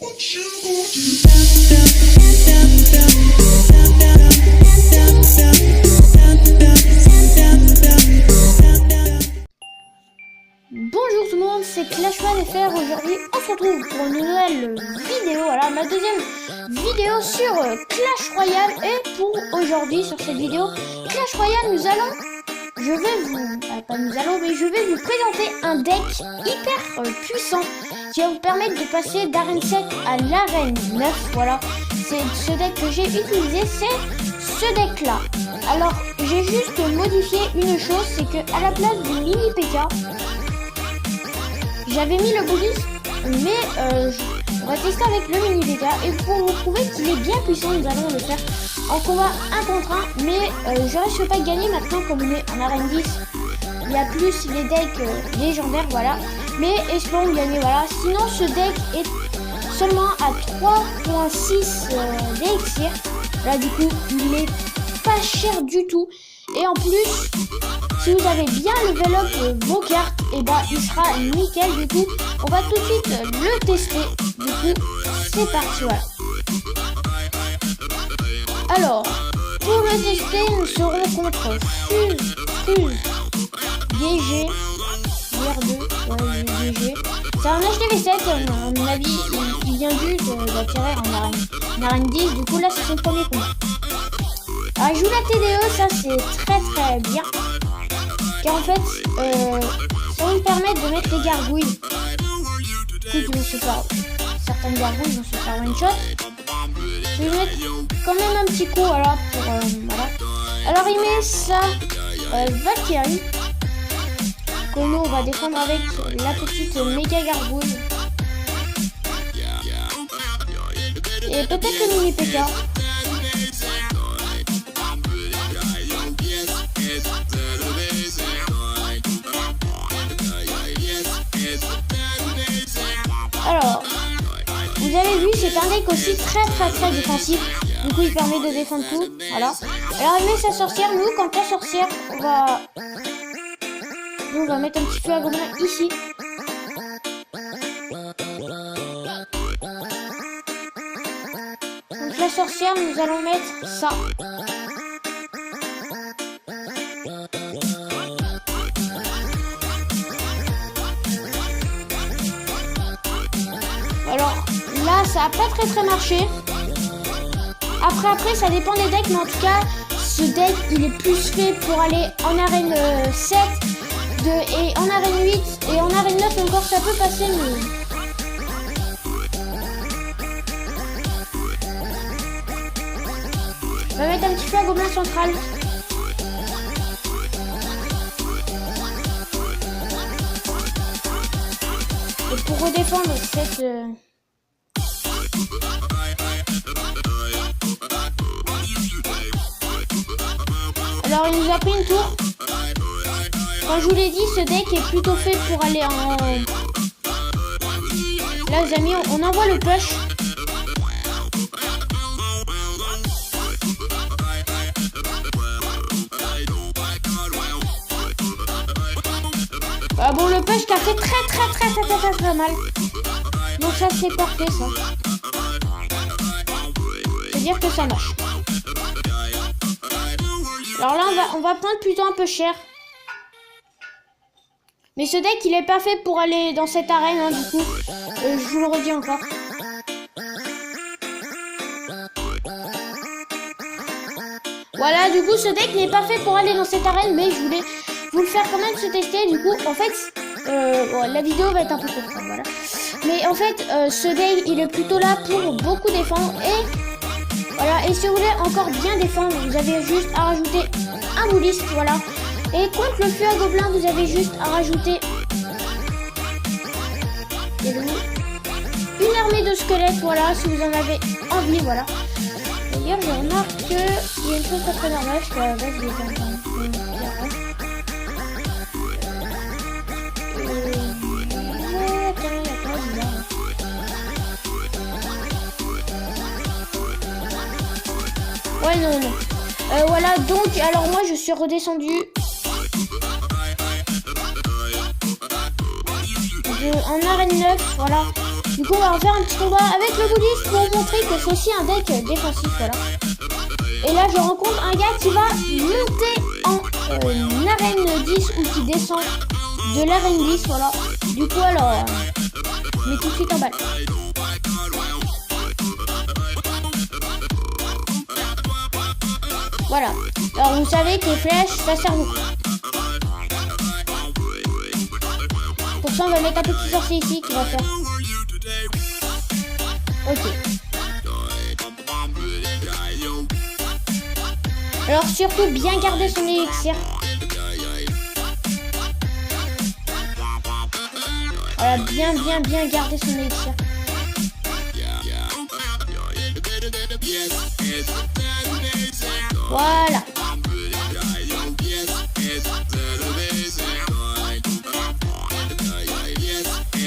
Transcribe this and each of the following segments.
Bonjour tout le monde, c'est ClashMan.fr. Aujourd'hui, on se retrouve pour une nouvelle vidéo. Voilà, ma deuxième vidéo sur Clash Royale. Et pour aujourd'hui, sur cette vidéo Clash Royale, je vais vous présenter un deck hyper puissant qui va vous permettre de passer d'arène 7 à l'arène 9. Voilà, c'est ce deck que j'ai utilisé, c'est ce deck là. Alors, j'ai juste modifié une chose, c'est que à la place du mini PK, j'avais mis le bonus, mais on va tester avec le mini PK. Et pour vous prouver qu'il est bien puissant, nous allons le faire en combat 1 contre 1. Mais je risque pas de gagner maintenant, comme on est en arène 10. Il y a plus les decks légendaires, voilà. Mais espérons gagner, voilà. Sinon, ce deck est seulement à 3.6 d'élixir. Là, du coup, il est pas cher du tout. Et en plus, si vous avez bien level up vos cartes, et bah il sera nickel. Du coup, on va tout de suite le tester. Du coup, c'est parti, voilà. Alors, pour le tester, nous serons contre Fuse, DG, DG. C'est un HDV7, à mon avis, il vient juste d'atterrir en arène 10. Du coup, là, c'est son premier combat. Alors, il joue la TDE, ça c'est très bien. Car en fait, ça va nous permettre de mettre les gargouilles. Du coup, ils vont se faire, certaines gargouilles vont se faire one shot. Je vais mettre quand même un petit coup, voilà, pour, voilà. Alors, il met sa Valkyrie. Kono va défendre avec la petite méga gargouille. Et peut-être le mini PK. Alors, vous avez vu, c'est un deck aussi très défensif. Du coup, il permet de défendre tout. Voilà. Alors, il met sa sorcière. Nous, quand la sorcière, on va mettre un petit feu à gobelin ici. Donc, la sorcière, nous allons mettre ça. Alors là, ça a pas très marché. Après, ça dépend des decks, mais en tout cas, ce deck, il est plus fait pour aller en arène 7 et en arène 8 et en arène 9 encore, ça peut passer, mais... On va mettre un petit peu à gobelin central. Et pour redéfendre cette... Alors, il nous a pris une tour. Quand je vous l'ai dit, ce deck est plutôt fait pour aller en... Là, les amis, on envoie le push. Ah bon, le push qui a fait très mal. Donc ça, c'est parfait, ça. C'est-à-dire que ça marche. Alors là, on va prendre plutôt un peu cher. Mais ce deck, il est pas fait pour aller dans cette arène, hein, du coup. Je vous le redis encore. Voilà, du coup, ce deck n'est pas fait pour aller dans cette arène, mais je voulais vous le faire quand même se tester. Du coup, en fait, bon, la vidéo va être un peu courte, hein, voilà. Mais en fait, ce deck, il est plutôt là pour beaucoup défendre. Et voilà, et si vous voulez encore bien défendre, vous avez juste à rajouter un bouliste, voilà. Et contre le feu à gobelin, vous avez juste à rajouter une armée de squelettes, voilà, si vous en avez envie, voilà. D'ailleurs, je remarque qu'il y a une chose très normale, je la base, il est en train de ouais, non. Voilà, donc, alors moi, je suis redescendu en arène 9, voilà. Du coup, on va en faire un petit combat avec le Bullis pour vous montrer que c'est aussi un deck défensif, voilà. Et là, je rencontre un gars qui va monter en arène 10 ou qui descend de l'arène 10, voilà. Du coup, alors, je mets tout de suite en balle. Voilà. Alors, vous savez que les flèches, ça sert beaucoup. Pour ça, on va mettre un petit sorcier ici qui va faire. Ok. Alors surtout bien garder son élixir. Voilà, bien garder son élixir. Voilà.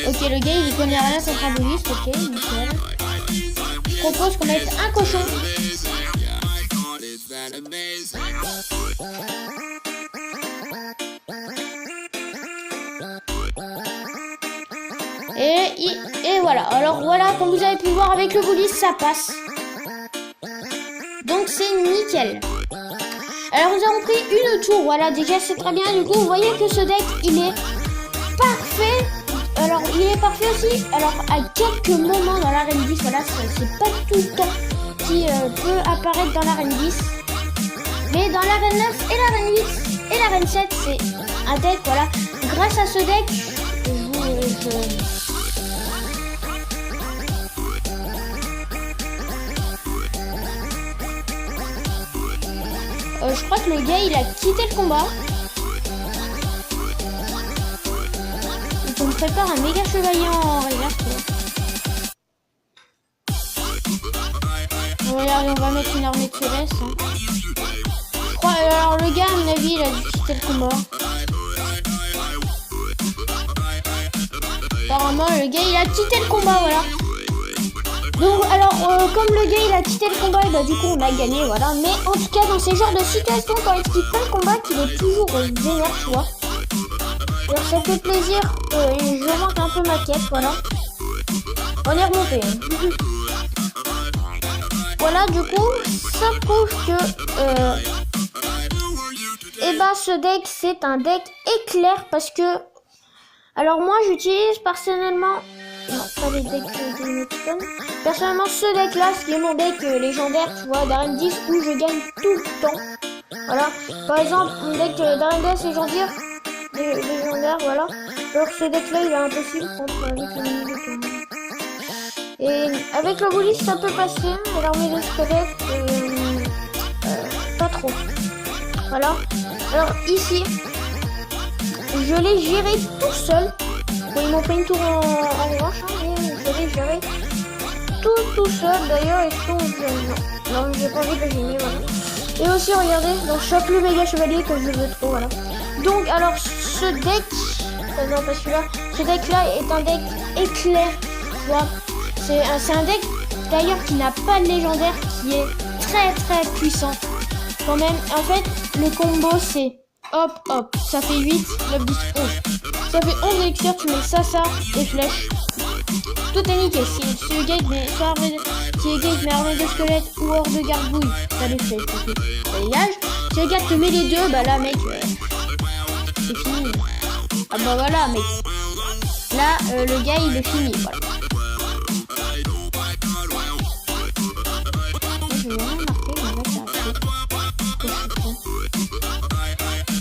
Ok, le gars il connaît rien contre un Bullis, ok, nickel. Je propose qu'on mette un cochon. Et voilà, alors voilà, comme vous avez pu voir avec le Bullis, ça passe. Donc c'est nickel. Alors nous avons pris une tour, voilà, déjà c'est très bien. Du coup, vous voyez que ce deck, il est parfait. Alors, il est parfait aussi. Alors, à quelques moments dans l'arène 10, voilà, c'est pas tout le temps qui peut apparaître dans l'arène 10. Mais dans l'arène 9 et l'arène 8 et l'arène 7, c'est un deck, voilà. Grâce à ce deck, je crois que le gars, il a quitté le combat. On prépare un méga chevalier en reverse. Regarde, on va mettre une armée de céleste. Hein. Je crois, alors le gars, à mon avis, il a dû quitter le combat. Apparemment, le gars, il a quitté le combat, voilà. Donc, alors, comme le gars, il a quitté le combat, et bah, du coup, on a gagné, voilà. Mais en tout cas, dans ces genres de situations, quand il quitte pas le combat, qu'il est toujours vénère, tu vois. Alors, ça fait plaisir, je manque un peu ma quête, voilà. On est remonté. Hein. Voilà, du coup, ça prouve que ce deck, c'est un deck éclair parce que... Alors moi, j'utilise personnellement... Non, pas les decks de Newton. Personnellement, ce deck-là, ce qui est mon deck légendaire, tu vois, d'arène 10, où je gagne tout le temps. Voilà. Par exemple, mon deck d'arène 10 légendaire, voilà. Alors ce deck-là, il est impossible contre avec le mini. Et avec le Bullis, ça peut passer. Et l'armée de squelettes, pas trop. Voilà. Alors ici, je l'ai géré tout seul. Bon, ils m'ont fait une tour en revanche, hein, mais je l'ai géré tout seul. D'ailleurs, est-ce qu'on... Non, j'ai pas envie de le gagner, voilà. Et aussi, regardez, donc je chope le méga chevalier que je veux trop, voilà. Donc, alors, ce deck... non, pas celui-là. Ce deck-là est un deck éclair, tu vois. C'est un deck, d'ailleurs, qui n'a pas de légendaire, qui est très puissant. Quand même, en fait, le combo, c'est... Hop, ça fait 8, 9, 10, 11. Ça fait 11 élixirs, tu mets ça, et flèche. Tout est nickel. Si le gars met armée de squelette ou hors de gargouille, ça les flèches. Ça dégage. Si le gars te met les deux, bah là, mec, c'est fini. Ah bah voilà, mec. Là, le gars, il est fini, voilà. Je vais rien marquer, mais là, ça a fait.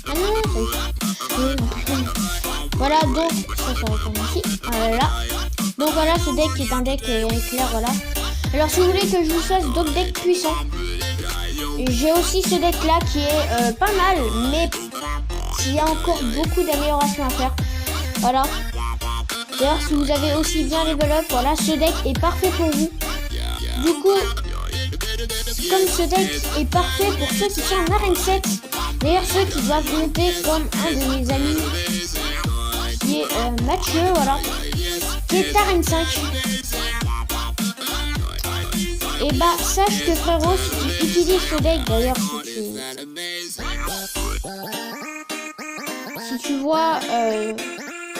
Ah non, voilà, donc ça va comme ici. Voilà. Donc voilà, ce deck est un deck éclair, voilà. Alors si vous voulez que je vous fasse d'autres decks puissants, j'ai aussi ce deck là qui est pas mal, mais il y a encore beaucoup d'améliorations à faire. Voilà. D'ailleurs, si vous avez aussi bien level up, voilà, ce deck est parfait pour vous. Du coup, comme ce deck est parfait pour ceux qui sont en arène 7, d'ailleurs ceux qui doivent monter comme un de mes amis qui est Mathieu, voilà, qui est arène 5. Et bah sache que frérot, si tu utilises ce deck, d'ailleurs si tu vois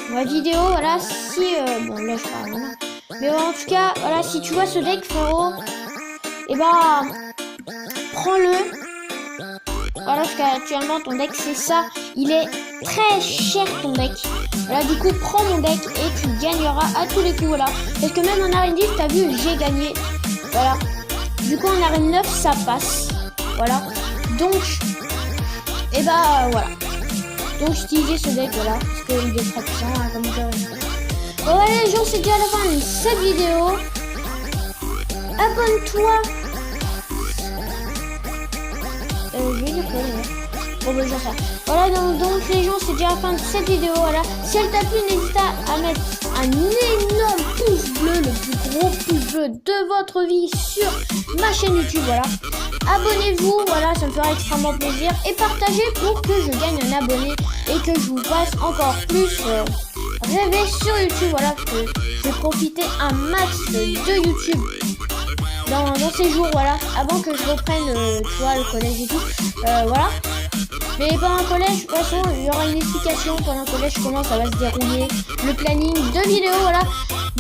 ma vidéo, voilà, si bon là je parle, Mais bon, en tout cas, voilà, si tu vois ce deck, frérot, et bah, prends-le. Voilà, parce qu'actuellement, ton deck, c'est ça. Il est très cher, ton deck. Voilà, du coup, prends mon deck et tu gagneras à tous les coups, voilà. Parce que même en arène 10, t'as vu, j'ai gagné. Voilà. Du coup, en arène 9, ça passe. Voilà. Donc, et bah, voilà. Donc, j'utilisais ce deck, voilà. Parce qu'il est très puissant, hein, comme ça. Bon, allez, les gens, c'est déjà la fin de cette vidéo. Abonne-toi. Je vais dire quoi, bon, bah, ça. Voilà, donc les gens, c'est déjà la fin de cette vidéo, voilà. Si elle t'a plu, n'hésite pas à mettre un énorme pouce bleu, le plus gros pouce bleu de votre vie sur ma chaîne YouTube, voilà. Abonnez-vous, voilà, ça me fera extrêmement plaisir. Et partagez pour que je gagne un abonné et que je vous fasse encore plus rêver sur YouTube, voilà. Parce que je vais profiter un max de YouTube dans ces jours, voilà, avant que je reprenne, tu vois, le collège et tout, voilà. Mais pendant le collège, de toute façon, il y aura une explication pendant le collège, comment ça va se dérouler, le planning de vidéo, voilà.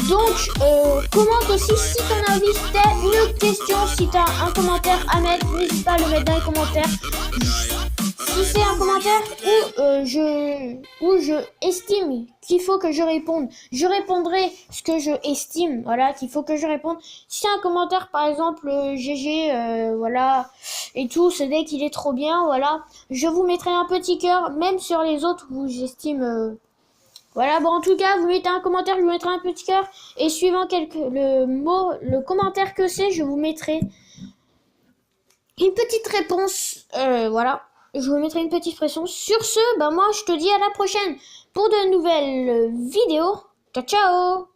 Donc, commente aussi si t'en as envie, si t'as une question, si t'as un commentaire à mettre, n'hésite pas à le mettre dans les commentaires. Si c'est un commentaire où je estime qu'il faut que je réponde, je répondrai ce que je estime, voilà, qu'il faut que je réponde. Si c'est un commentaire, par exemple, GG, voilà, et tout, ce deck, il est trop bien, voilà, je vous mettrai un petit cœur, même sur les autres où j'estime, voilà, bon, en tout cas, vous mettez un commentaire, je vous mettrai un petit cœur, et suivant le commentaire que c'est, je vous mettrai une petite réponse, voilà. Je vous mettrai une petite pression. Sur ce, bah moi je te dis à la prochaine pour de nouvelles vidéos. Ciao ciao.